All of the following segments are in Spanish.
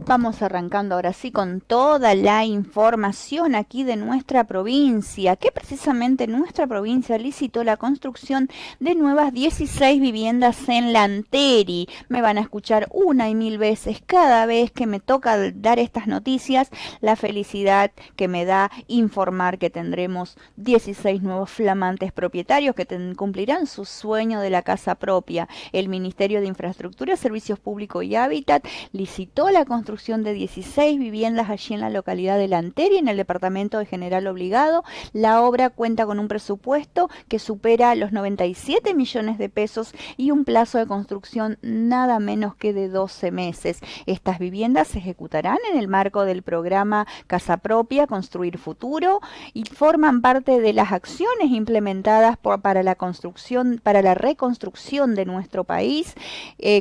Vamos arrancando ahora sí con toda la información aquí de nuestra provincia, que precisamente nuestra provincia licitó la construcción de nuevas 16 viviendas en Lanteri. Me van a escuchar una y mil veces cada vez que me toca dar estas noticias, la felicidad que me da informar que tendremos 16 nuevos flamantes propietarios que cumplirán su sueño de la casa propia. El Ministerio de Infraestructura, Servicios Públicos y Hábitat licitó la construcción de 16 viviendas allí en la localidad de Lanteri, en el departamento de General Obligado. La obra cuenta con un presupuesto que supera los 97 millones de pesos y un plazo de construcción nada menos que de 12 meses. Estas viviendas se ejecutarán en el marco del programa Casa Propia, Construir Futuro, y forman parte de las acciones implementadas para la construcción, para la reconstrucción de nuestro país,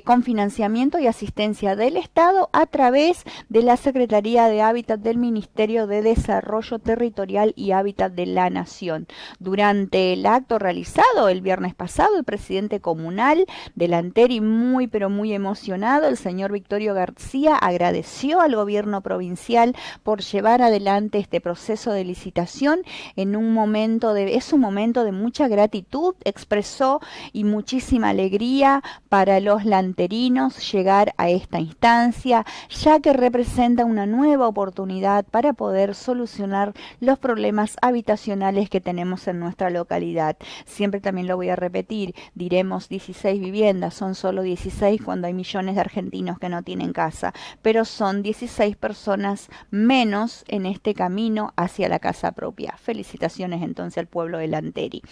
con financiamiento y asistencia del Estado a través de la Secretaría de Hábitat del Ministerio de Desarrollo Territorial y Hábitat de la Nación. Durante el acto realizado el viernes pasado, el presidente comunal de Lanteri, muy pero muy emocionado, el señor Victorio García, agradeció al gobierno provincial por llevar adelante este proceso de licitación en un momento es un momento de mucha gratitud, expresó, y muchísima alegría para los lanterinos llegar a esta instancia, ya que representa una nueva oportunidad para poder solucionar los problemas habitacionales que tenemos en nuestra localidad. Siempre también lo voy a repetir, diremos 16 viviendas, son solo 16 cuando hay millones de argentinos que no tienen casa, pero son 16 personas menos en este camino hacia la casa propia. Felicitaciones entonces al pueblo de Lanteri.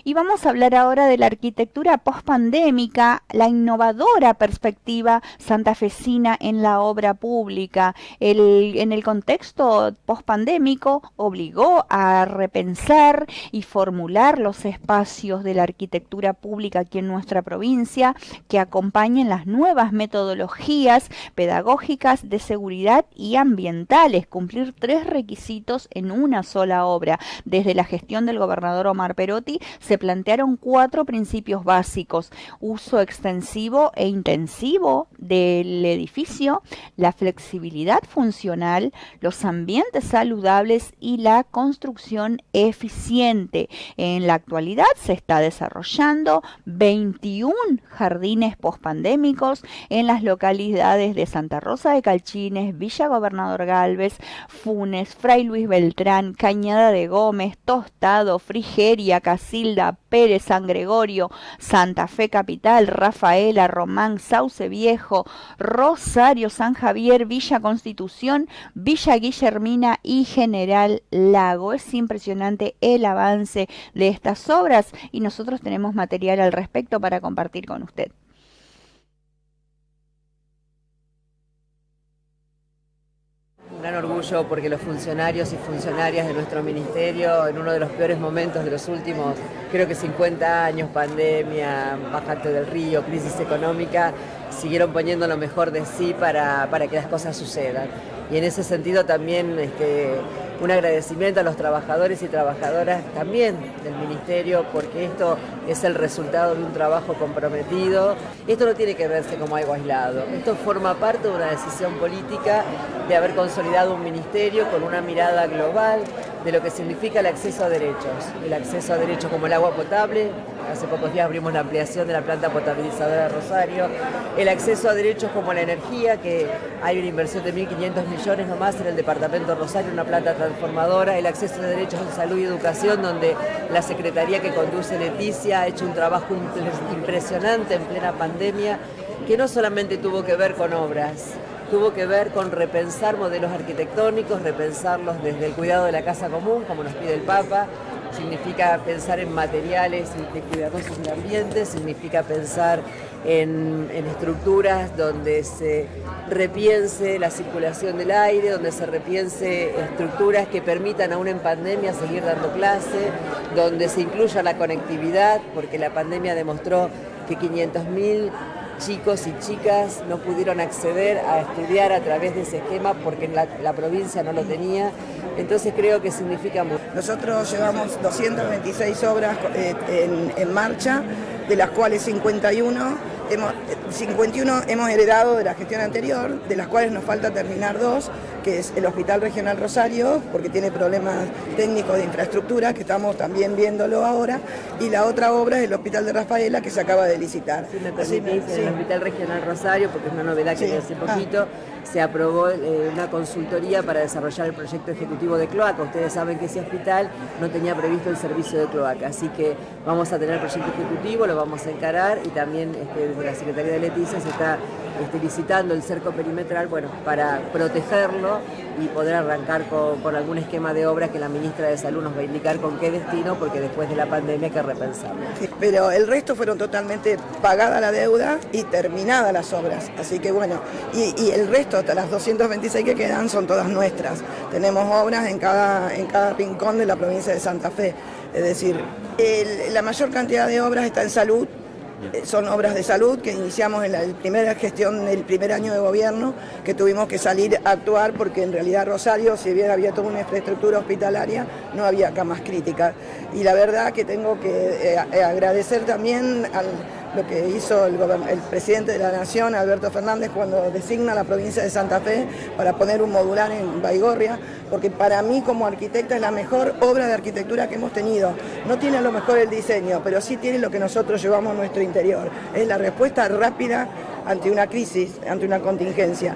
Y vamos a hablar ahora de la arquitectura pospandémica, la innovadora perspectiva santafesina en la obra pública. En el contexto pospandémico obligó a repensar y formular los espacios de la arquitectura pública aquí en nuestra provincia que acompañen las nuevas metodologías pedagógicas de seguridad y ambientales, cumplir 3 requisitos en una sola obra. Desde la gestión del gobernador Omar Perotti se plantearon 4 principios básicos: uso extensivo e intensivo del edificio, la flexibilidad funcional, los ambientes saludables y la construcción eficiente. En la actualidad se está desarrollando 21 jardines pospandémicos en las localidades de Santa Rosa de Calchines, Villa Gobernador Gálvez, Funes, Fray Luis Beltrán, Cañada de Gómez, Tostado, Frigeria, Casilda, Pérez, San Gregorio, Santa Fe Capital, Rafaela, Román, Sauce Viejo, Rosario, San Javier, Villa Constitución, Villa Guillermina y General Lago. Es impresionante el avance de estas obras y nosotros tenemos material al respecto para compartir con usted. Un gran orgullo porque los funcionarios y funcionarias de nuestro ministerio, en uno de los peores momentos de los últimos, creo que 50 años, pandemia, bajante del río, crisis económica, siguieron poniendo lo mejor de sí para que las cosas sucedan. Y en ese sentido también un agradecimiento a los trabajadores y trabajadoras también del ministerio, porque esto es el resultado de un trabajo comprometido. Esto no tiene que verse como algo aislado, esto forma parte de una decisión política de haber consolidado un ministerio con una mirada global de lo que significa el acceso a derechos como el agua potable. Hace pocos días abrimos la ampliación de la planta potabilizadora de Rosario, el acceso a derechos como la energía, que hay una inversión de 1.500 millones nomás en el departamento de Rosario, una planta transformadora, el acceso a derechos en salud y educación, donde la secretaría que conduce Leticia ha hecho un trabajo impresionante en plena pandemia, que no solamente tuvo que ver con obras, tuvo que ver con repensar modelos arquitectónicos, repensarlos desde el cuidado de la casa común, como nos pide el Papa. Significa pensar en materiales cuidadosos del ambiente, significa pensar en estructuras donde se repiense la circulación del aire, donde se repiense estructuras que permitan aún en pandemia seguir dando clase, donde se incluya la conectividad, porque la pandemia demostró que 500.000 chicos y chicas no pudieron acceder a estudiar a través de ese esquema porque la provincia no lo tenía. Entonces creo que significa mucho. Nosotros llevamos 226 obras en marcha, de las cuales 51 51 hemos heredado de la gestión anterior, de las cuales nos falta terminar 2, que es el Hospital Regional Rosario, porque tiene problemas técnicos de infraestructura, que estamos también viéndolo ahora, y la otra obra es el Hospital de Rafaela, que se acaba de licitar. Si me permitís, el Hospital Regional Rosario, porque es una novedad que hace poquito, se aprobó una consultoría para desarrollar el proyecto ejecutivo de cloaca. Ustedes saben que ese hospital no tenía previsto el servicio de cloaca, así que vamos a tener el proyecto ejecutivo, lo vamos a encarar, y también desde la Secretaría de Leticia se está licitando el cerco perimetral, bueno, para protegerlo y poder arrancar con algún esquema de obra que la ministra de Salud nos va a indicar con qué destino, porque después de la pandemia hay que repensarlo. Sí, pero el resto fueron totalmente pagada la deuda y terminadas las obras, así que bueno, y el resto, hasta las 226 que quedan, son todas nuestras. Tenemos obras en cada rincón de la provincia de Santa Fe, es decir, la mayor cantidad de obras está en salud. Son obras de salud que iniciamos en la primera gestión, el primer año de gobierno, que tuvimos que salir a actuar porque en realidad Rosario, si bien había toda una infraestructura hospitalaria, no había camas críticas. Y la verdad que tengo que agradecer también lo que hizo el presidente de la Nación, Alberto Fernández, cuando designa la provincia de Santa Fe para poner un modular en Baigorria, porque para mí como arquitecta es la mejor obra de arquitectura que hemos tenido. No tiene a lo mejor el diseño, pero sí tiene lo que nosotros llevamos a nuestro interior. Es la respuesta rápida ante una crisis, ante una contingencia.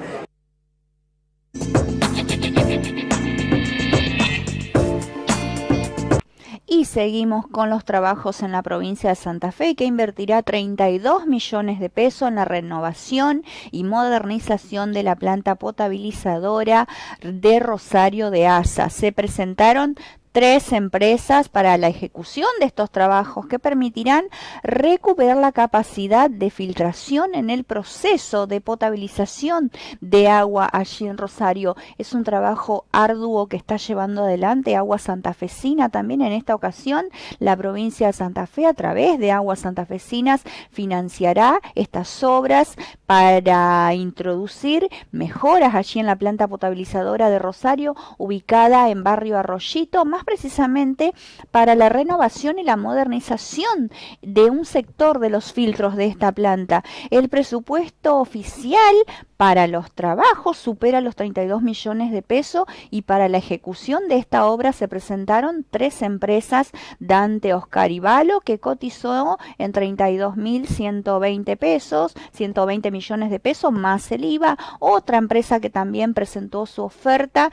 Y seguimos con los trabajos en la provincia de Santa Fe, que invertirá 32 millones de pesos en la renovación y modernización de la planta potabilizadora de Rosario de Asa. Se presentaron 3 empresas para la ejecución de estos trabajos que permitirán recuperar la capacidad de filtración en el proceso de potabilización de agua allí en Rosario. Es un trabajo arduo que está llevando adelante Agua Santafesina. También en esta ocasión la provincia de Santa Fe, a través de Aguas Santafesinas, financiará estas obras para introducir mejoras allí en la planta potabilizadora de Rosario, ubicada en Barrio Arroyito, más precisamente para la renovación y la modernización de un sector de los filtros de esta planta. El presupuesto oficial para los trabajos supera los 32 millones de pesos, y para la ejecución de esta obra se presentaron 3 empresas. Dante Oscar y Valo, que cotizó en 32.120 pesos, 120 millones de pesos más el IVA. Otra empresa que también presentó su oferta,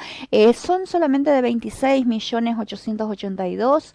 son solamente de 26.882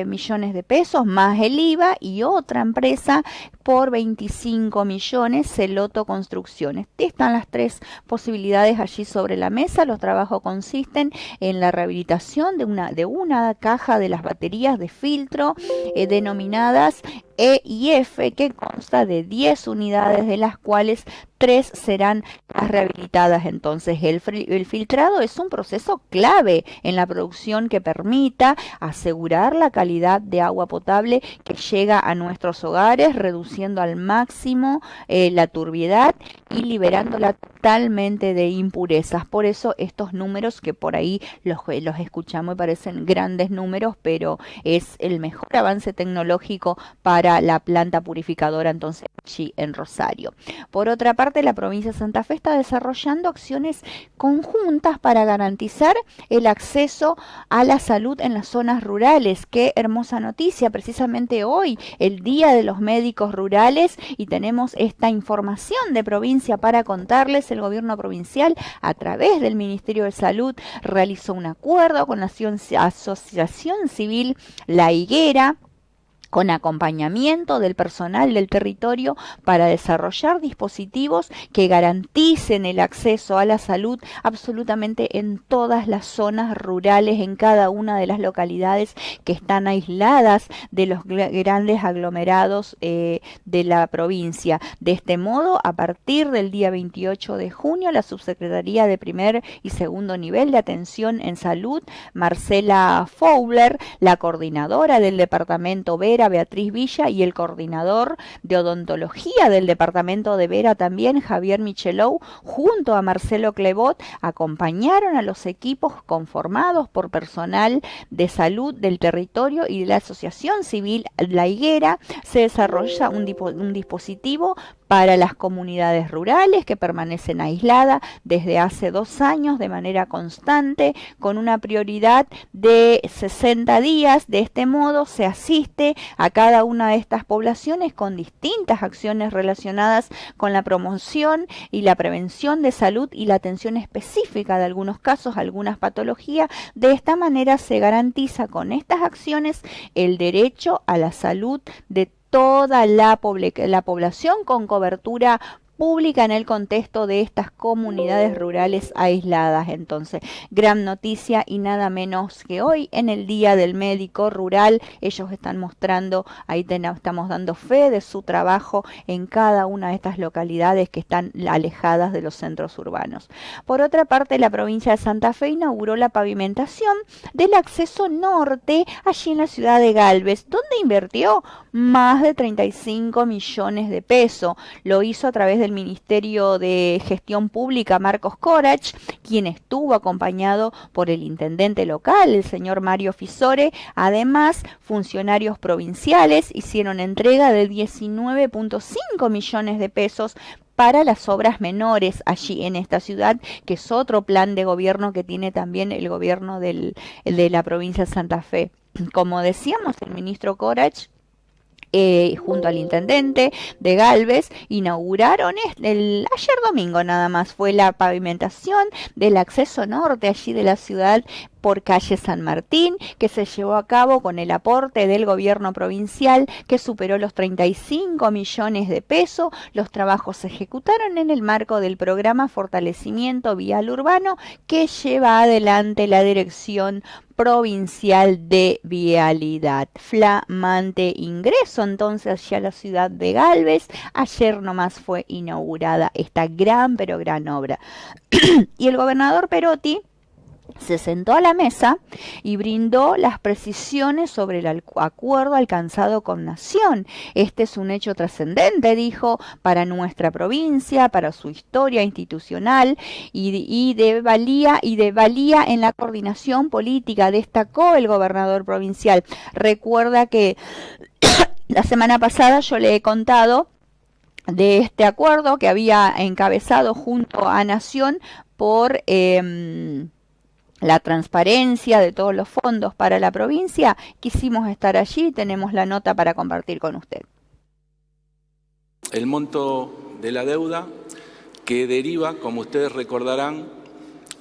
millones de pesos más el IVA, y otra empresa por 25 millones, Celoto Construcciones. Están las 3 posibilidades allí sobre la mesa. Los trabajos consisten en la rehabilitación de una caja de las baterías de filtro denominadas E y F, que consta de 10 unidades, de las cuales 3 serán rehabilitadas. Entonces el filtrado es un proceso clave en la producción que permita asegurar la calidad de agua potable que llega a nuestros hogares, reduciendo al máximo la turbiedad y liberándola totalmente de impurezas. Por eso estos números, que por ahí los escuchamos y parecen grandes números, pero es el mejor avance tecnológico para la planta purificadora entonces allí en Rosario. Por otra parte, la provincia de Santa Fe está desarrollando acciones conjuntas para garantizar el acceso a la salud en las zonas rurales. Qué hermosa noticia, precisamente hoy, el Día de los Médicos Rurales, y tenemos esta información de provincia para contarles. El gobierno provincial, a través del Ministerio de Salud, realizó un acuerdo con la Asociación Civil La Higuera, con acompañamiento del personal del territorio, para desarrollar dispositivos que garanticen el acceso a la salud absolutamente en todas las zonas rurales, en cada una de las localidades que están aisladas de los grandes aglomerados de la provincia. De este modo, a partir del día 28 de junio, la Subsecretaría de Primer y Segundo Nivel de Atención en Salud, Marcela Fowler, la coordinadora del departamento Vera Vera, Beatriz Villa, y el coordinador de odontología del departamento de Vera también, Javier Michelou, junto a Marcelo Clebot, acompañaron a los equipos conformados por personal de salud del territorio y de la Asociación Civil La Higuera. Se desarrolla un dispositivo para las comunidades rurales que permanecen aisladas desde hace 2 años de manera constante, con una prioridad de 60 días. De este modo se asiste a cada una de estas poblaciones con distintas acciones relacionadas con la promoción y la prevención de salud y la atención específica de algunos casos, algunas patologías. De esta manera se garantiza con estas acciones el derecho a la salud de toda la población con cobertura pública en el contexto de estas comunidades rurales aisladas. Entonces, gran noticia, y nada menos que hoy, en el Día del Médico Rural, ellos están mostrando, ahí estamos dando fe de su trabajo en cada una de estas localidades que están alejadas de los centros urbanos. Por otra parte, la provincia de Santa Fe inauguró la pavimentación del acceso norte allí en la ciudad de Galvez, donde invirtió más de 35 millones de pesos. Lo hizo a través del Ministerio de Gestión Pública, Marcos Corach, quien estuvo acompañado por el intendente local, el señor Mario Fisore. Además, funcionarios provinciales hicieron entrega de 19.5 millones de pesos para las obras menores allí en esta ciudad, que es otro plan de gobierno que tiene también el gobierno de la provincia de Santa Fe. Como decíamos, el ministro Corach, junto al intendente de Galvez, inauguraron ayer domingo nada más, fue la pavimentación del acceso norte allí de la ciudad por calle San Martín, que se llevó a cabo con el aporte del gobierno provincial, que superó los 35 millones de pesos. Los trabajos se ejecutaron en el marco del programa Fortalecimiento Vial Urbano que lleva adelante la Dirección Provincial de Vialidad. Flamante ingreso entonces hacia la ciudad de Galvez. Ayer nomás fue inaugurada esta gran, pero gran obra. Y el gobernador Perotti se sentó a la mesa y brindó las precisiones sobre el acuerdo alcanzado con Nación. Este es un hecho trascendente, dijo, para nuestra provincia, para su historia institucional y de valía en la coordinación política, destacó el gobernador provincial. Recuerda que la semana pasada yo le he contado de este acuerdo que había encabezado junto a Nación por la transparencia de todos los fondos para la provincia. Quisimos estar allí, tenemos la nota para compartir con usted. El monto de la deuda que deriva, como ustedes recordarán,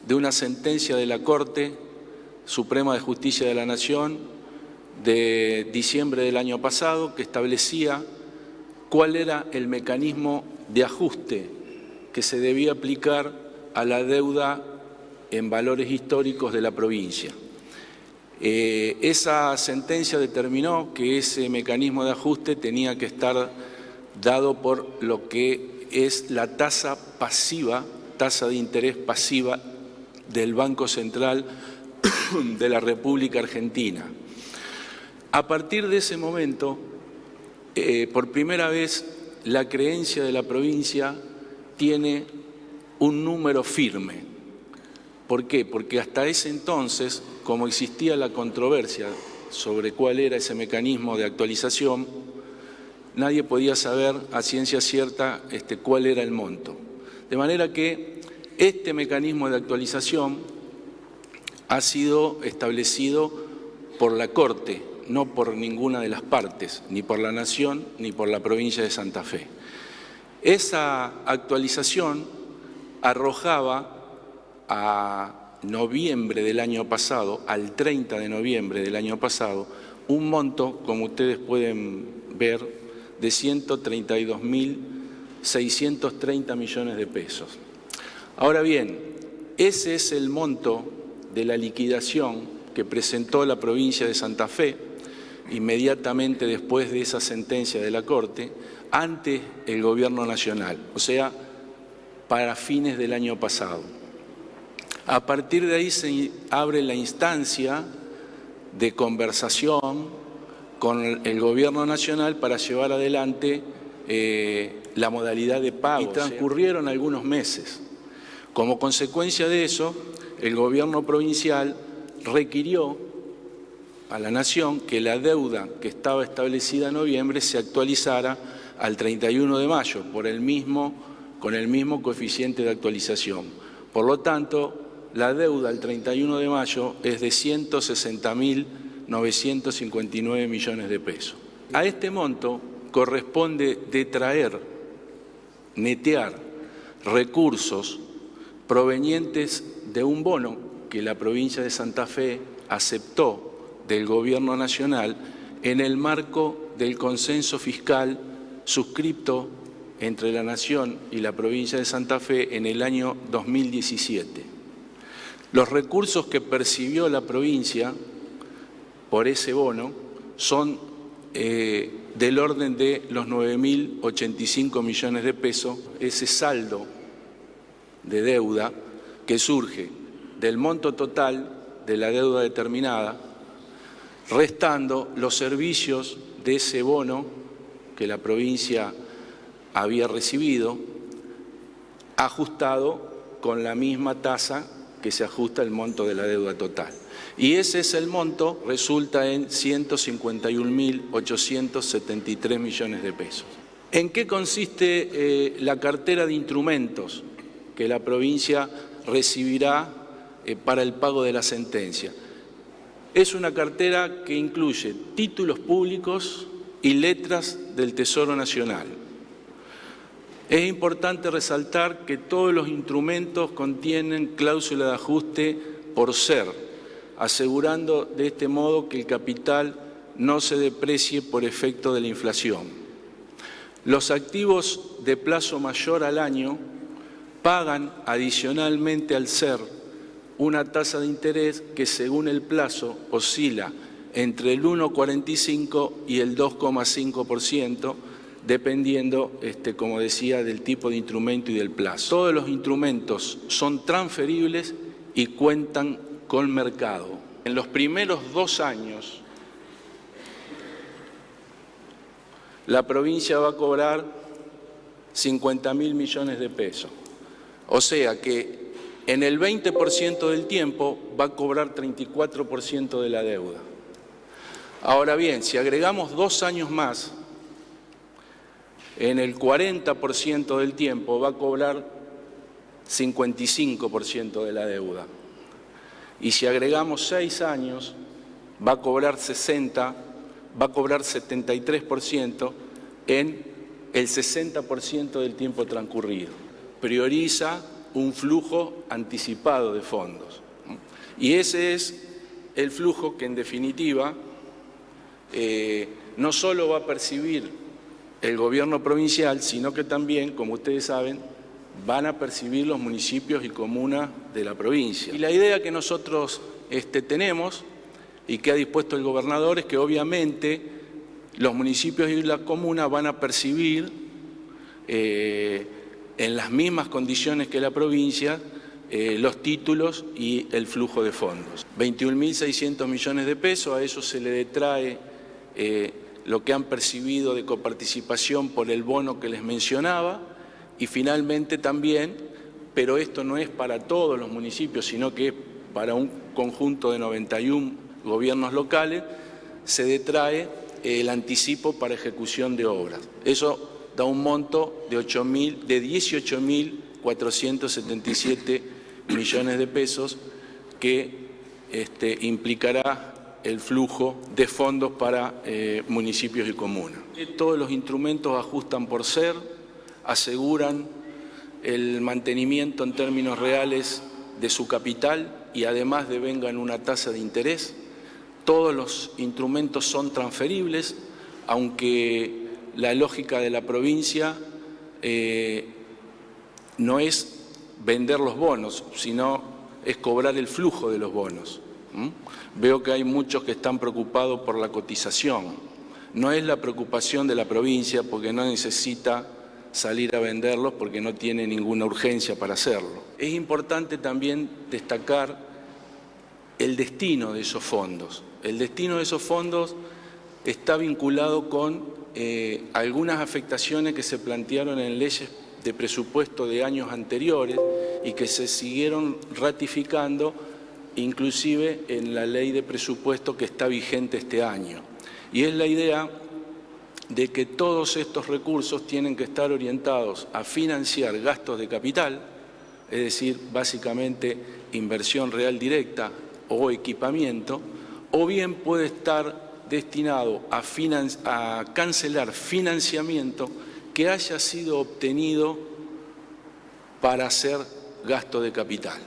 de una sentencia de la Corte Suprema de Justicia de la Nación de diciembre del año pasado, que establecía cuál era el mecanismo de ajuste que se debía aplicar a la deuda en valores históricos de la provincia. Esa sentencia determinó que ese mecanismo de ajuste tenía que estar dado por lo que es la tasa pasiva, tasa de interés pasiva del Banco Central de la República Argentina. A partir de ese momento, por primera vez, la creencia de la provincia tiene un número firme. ¿Por qué? Porque hasta ese entonces, como existía la controversia sobre cuál era ese mecanismo de actualización, nadie podía saber a ciencia cierta cuál era el monto. De manera que este mecanismo de actualización ha sido establecido por la Corte, no por ninguna de las partes, ni por la Nación ni por la provincia de Santa Fe. Esa actualización arrojaba a noviembre del año pasado, al 30 de noviembre del año pasado, un monto, como ustedes pueden ver, de 132.630 millones de pesos. Ahora bien, ese es el monto de la liquidación que presentó la provincia de Santa Fe inmediatamente después de esa sentencia de la Corte ante el Gobierno Nacional, o sea, para fines del año pasado. A partir de ahí se abre la instancia de conversación con el Gobierno Nacional para llevar adelante la modalidad de pago. Y transcurrieron algunos meses. Como consecuencia de eso, el Gobierno provincial requirió a la Nación que la deuda que estaba establecida en noviembre se actualizara al 31 de mayo con el mismo coeficiente de actualización. Por lo tanto, la deuda al 31 de mayo es de 160.959 millones de pesos. A este monto corresponde netear recursos provenientes de un bono que la provincia de Santa Fe aceptó del Gobierno Nacional en el marco del consenso fiscal suscripto entre la Nación y la provincia de Santa Fe en el año 2017. Los recursos que percibió la provincia por ese bono son del orden de los 9.085 millones de pesos, ese saldo de deuda que surge del monto total de la deuda determinada, restando los servicios de ese bono que la provincia había recibido, ajustado con la misma tasa que se ajusta el monto de la deuda total. Y ese es el monto, resulta en 151.873 millones de pesos. ¿En qué consiste la cartera de instrumentos que la provincia recibirá para el pago de la sentencia? Es una cartera que incluye títulos públicos y letras del Tesoro Nacional. Es importante resaltar que todos los instrumentos contienen cláusula de ajuste por ser, asegurando de este modo que el capital no se deprecie por efecto de la inflación. Los activos de plazo mayor al año pagan adicionalmente al ser una tasa de interés que según el plazo oscila entre el 1,45 y el 2,5%, dependiendo, como decía, del tipo de instrumento y del plazo. Todos los instrumentos son transferibles y cuentan con mercado. En los primeros 2 años, la provincia va a cobrar 50.000 millones de pesos. O sea que en el 20% del tiempo va a cobrar 34% de la deuda. Ahora bien, si agregamos 2 años más, en el 40% del tiempo va a cobrar 55% de la deuda. Y si agregamos 6 años, va a cobrar 73% en el 60% del tiempo transcurrido. Prioriza un flujo anticipado de fondos. Y ese es el flujo que en definitiva no solo va a percibir el gobierno provincial, sino que también, como ustedes saben, van a percibir los municipios y comunas de la provincia. Y la idea que nosotros tenemos y que ha dispuesto el gobernador es que obviamente los municipios y las comunas van a percibir en las mismas condiciones que la provincia los títulos y el flujo de fondos. 21.600 millones de pesos, a eso se le detrae lo que han percibido de coparticipación por el bono que les mencionaba, y finalmente también, pero esto no es para todos los municipios, sino que es para un conjunto de 91 gobiernos locales, se detrae el anticipo para ejecución de obras. Eso da un monto de 18.477 millones de pesos que implicará el flujo de fondos para municipios y comunas. Todos los instrumentos ajustan por ser, aseguran el mantenimiento en términos reales de su capital y además devengan una tasa de interés. Todos los instrumentos son transferibles, aunque la lógica de la provincia no es vender los bonos, sino es cobrar el flujo de los bonos. Veo que hay muchos que están preocupados por la cotización. No es la preocupación de la provincia porque no necesita salir a venderlos porque no tiene ninguna urgencia para hacerlo. Es importante también destacar el destino de esos fondos. El destino de esos fondos está vinculado con algunas afectaciones que se plantearon en leyes de presupuesto de años anteriores y que se siguieron ratificando inclusive en la ley de presupuesto que está vigente este año. Y es la idea de que todos estos recursos tienen que estar orientados a financiar gastos de capital, es decir, básicamente inversión real directa o equipamiento, o bien puede estar destinado a cancelar financiamiento que haya sido obtenido para hacer gasto de capital.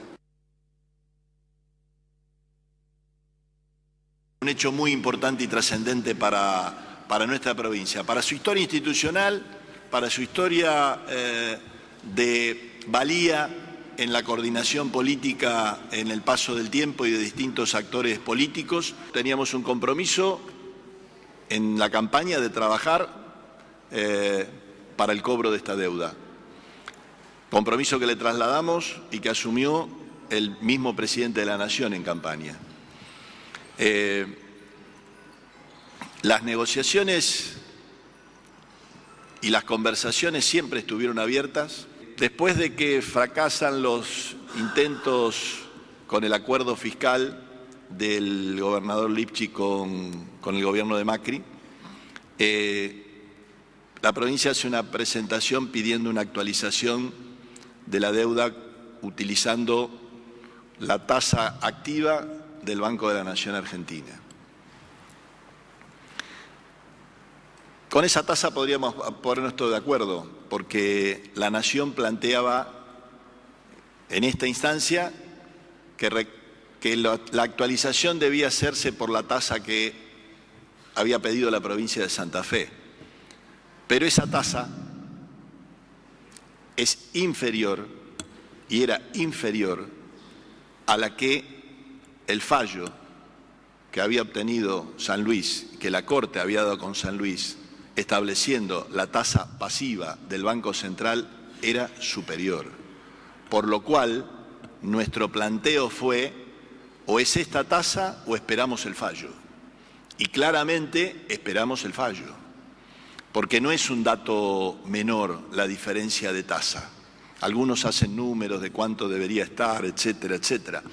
Un hecho muy importante y trascendente para nuestra provincia, para su historia institucional, para su historia de valía en la coordinación política en el paso del tiempo y de distintos actores políticos. Teníamos un compromiso en la campaña de trabajar para el cobro de esta deuda. Compromiso que le trasladamos y que asumió el mismo presidente de la Nación en campaña. Las negociaciones y las conversaciones siempre estuvieron abiertas. Después de que fracasan los intentos con el acuerdo fiscal del gobernador Lipschitz con el gobierno de Macri, la provincia hace una presentación pidiendo una actualización de la deuda utilizando la tasa activa del Banco de la Nación Argentina. Con esa tasa podríamos ponernos todos de acuerdo, porque la Nación planteaba en esta instancia que la actualización debía hacerse por la tasa que había pedido la provincia de Santa Fe. Pero esa tasa es inferior, y era inferior, a la que el fallo que había obtenido San Luis, que la Corte había dado con San Luis, estableciendo la tasa pasiva del Banco Central, era superior. Por lo cual, nuestro planteo fue, o es esta tasa o esperamos el fallo. Y claramente esperamos el fallo, porque no es un dato menor la diferencia de tasa. Algunos hacen números de cuánto debería estar, etcétera, etcétera.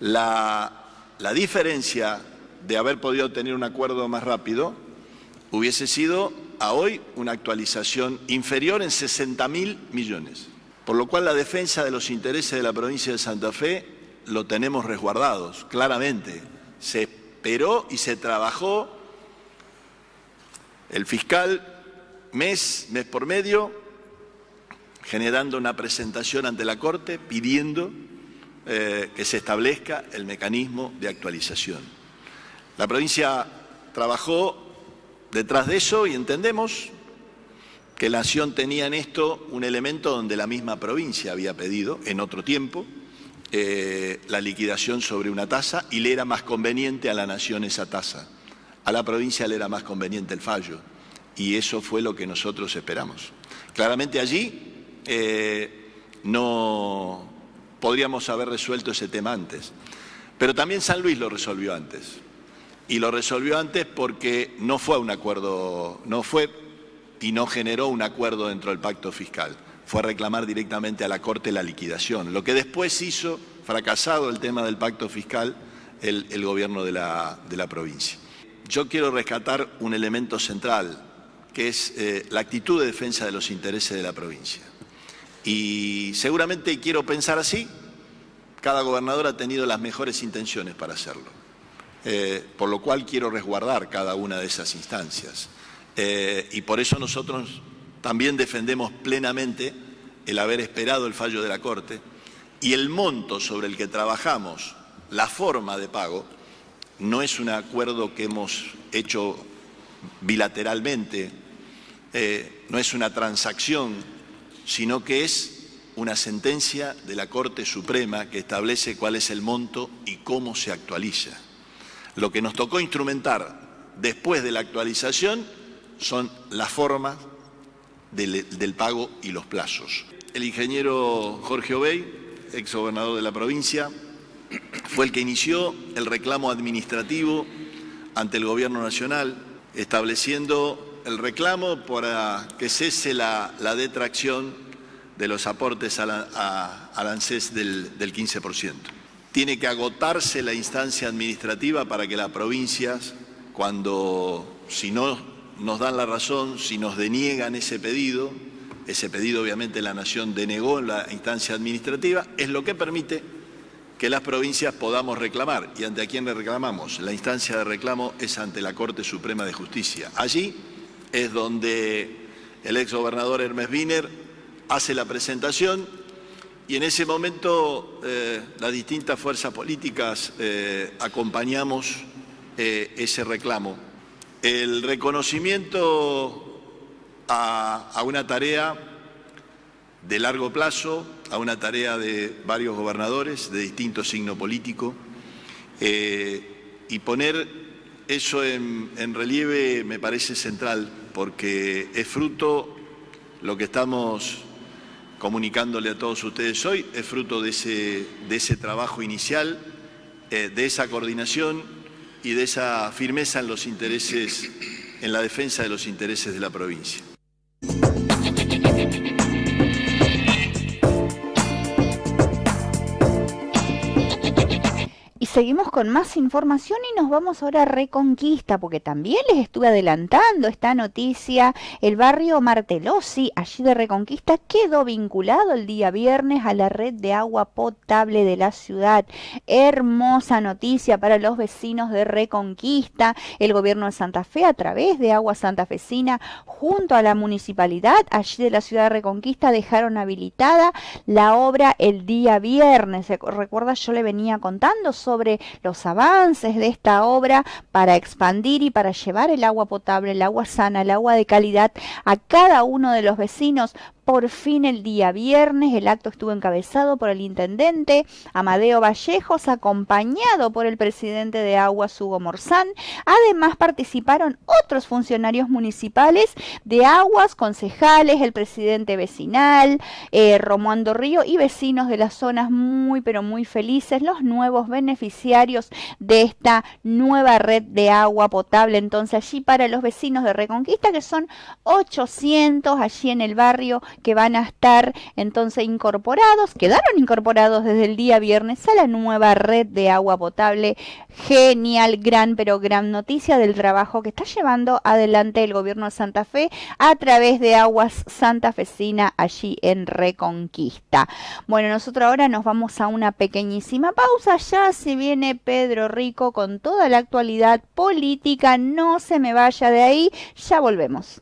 La diferencia de haber podido tener un acuerdo más rápido hubiese sido a hoy una actualización inferior en 60.000 millones. Por lo cual la defensa de los intereses de la provincia de Santa Fe lo tenemos resguardados, claramente. Se esperó y se trabajó el fiscal mes por medio, generando una presentación ante la Corte pidiendo que se establezca el mecanismo de actualización. La provincia trabajó detrás de eso y entendemos que la Nación tenía en esto un elemento donde la misma provincia había pedido en otro tiempo la liquidación sobre una tasa y le era más conveniente a la Nación esa tasa. A la provincia le era más conveniente el fallo y eso fue lo que nosotros esperamos. Claramente allí no podríamos haber resuelto ese tema antes, pero también San Luis lo resolvió antes. Y lo resolvió antes porque no fue un acuerdo, no fue y no generó un acuerdo dentro del pacto fiscal. Fue a reclamar directamente a la Corte la liquidación. Lo que después hizo, fracasado el tema del pacto fiscal, el gobierno de la provincia. Yo quiero rescatar un elemento central, que es la actitud de defensa de los intereses de la provincia. Y seguramente quiero pensar así, cada gobernador ha tenido las mejores intenciones para hacerlo. Por lo cual quiero resguardar cada una de esas instancias. Y por eso nosotros también defendemos plenamente el haber esperado el fallo de la Corte y el monto sobre el que trabajamos, la forma de pago, no es un acuerdo que hemos hecho bilateralmente, no es una transacción, sino que es una sentencia de la Corte Suprema que establece cuál es el monto y cómo se actualiza. Lo que nos tocó instrumentar después de la actualización son las formas del pago y los plazos. El ingeniero Jorge Obey, exgobernador de la provincia, fue el que inició el reclamo administrativo ante el Gobierno Nacional estableciendo el reclamo para que cese la detracción de los aportes al ANSES del 15%. Tiene que agotarse la instancia administrativa para que las provincias, si no nos dan la razón, si nos deniegan ese pedido obviamente la Nación denegó en la instancia administrativa, es lo que permite que las provincias podamos reclamar. ¿Y ante quién le reclamamos? La instancia de reclamo es ante la Corte Suprema de Justicia. Allí es donde el exgobernador Hermes Wiener hace la presentación y en ese momento las distintas fuerzas políticas acompañamos ese reclamo. El reconocimiento a una tarea de largo plazo, a una tarea de varios gobernadores de distinto signo político, y poner eso en relieve me parece central, porque es fruto, lo que estamos comunicándole a todos ustedes hoy, es fruto de ese trabajo inicial, de esa coordinación y de esa firmeza en los intereses, en la defensa de los intereses de la provincia. Y seguimos con más información y nos vamos ahora a Reconquista, porque también les estuve adelantando esta noticia. El barrio Martelossi, allí de Reconquista, quedó vinculado el día viernes a la red de agua potable de la ciudad. Hermosa noticia para los vecinos de Reconquista. El gobierno de Santa Fe, a través de Agua Santafesina, junto a la municipalidad allí de la ciudad de Reconquista, dejaron habilitada la obra el día viernes. Recuerda, yo le venía contando sobre los avances de esta obra para expandir y para llevar el agua potable, el agua sana, el agua de calidad a cada uno de los vecinos. Por fin el día viernes el acto estuvo encabezado por el intendente Amadeo Vallejos, acompañado por el presidente de Aguas, Hugo Morzán. Además participaron otros funcionarios municipales de Aguas, concejales, el presidente vecinal, Romualdo Río, y vecinos de las zonas muy pero muy felices, los nuevos beneficiarios de esta nueva red de agua potable. Entonces allí para los vecinos de Reconquista, que son 800 allí en el barrio, que van a estar entonces quedaron incorporados desde el día viernes a la nueva red de agua potable. Genial, gran noticia del trabajo que está llevando adelante el gobierno de Santa Fe a través de Aguas Santafesina allí en Reconquista. Bueno, nosotros ahora nos vamos a una pequeñísima pausa. Ya se viene Pedro Rico con toda la actualidad política. No se me vaya de ahí, ya volvemos.